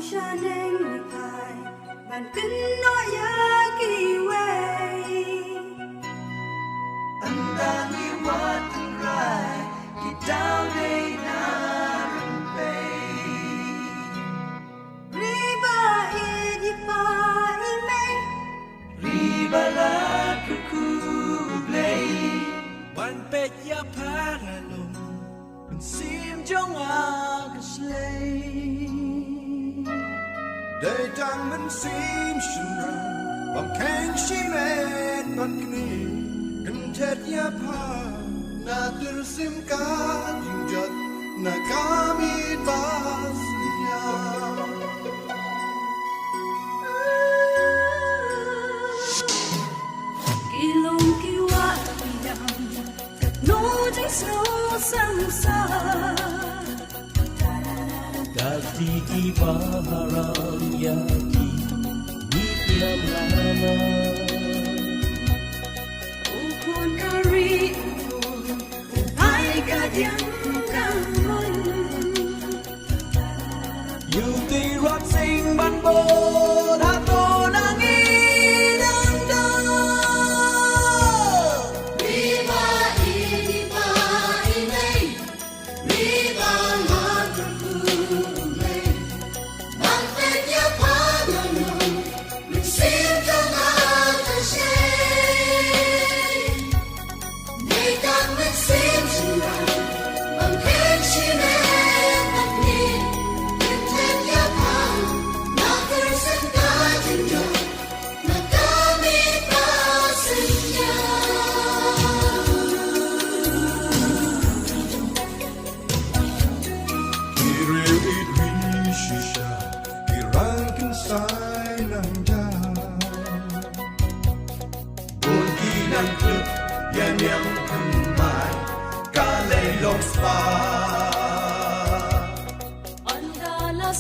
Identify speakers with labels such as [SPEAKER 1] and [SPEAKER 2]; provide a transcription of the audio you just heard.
[SPEAKER 1] shining light, man can not yaki way.
[SPEAKER 2] And then you want to ride, get down in Iron Bay.
[SPEAKER 1] Riba idipa imay,
[SPEAKER 2] Riba la kukublay.
[SPEAKER 3] วันเป็ดยาพาระลมมันซีมจงอากาศเลย
[SPEAKER 4] ได้ดังมันซีมฉันรังบำแข็งชีเมตปันกนีกันเท็ดยาพานาตุรสิมกาจิงจัดนากามีบาสิญา
[SPEAKER 1] kilong kiwa iyam, no jay snow samsa.
[SPEAKER 3] Dati di baharang yaki Nitlam lama
[SPEAKER 1] Ukun kari ukun, ay kadyang kamon.
[SPEAKER 3] Yuti rock sing banbo Hato nang inang
[SPEAKER 1] Riba idipa imay, riba magkukulay. Bakit niya pa ganun, nagsim ka nga kashay. Di kang nagsim siya, bangkit sinet at ni, kintin niya pa, nakarsan ka dyan, nagamit pa sa niya.
[SPEAKER 4] Kiril idwishisha Kirangkin say ng dyan Bungi ng klip Yan yung kamay Kalay long spa
[SPEAKER 1] Andala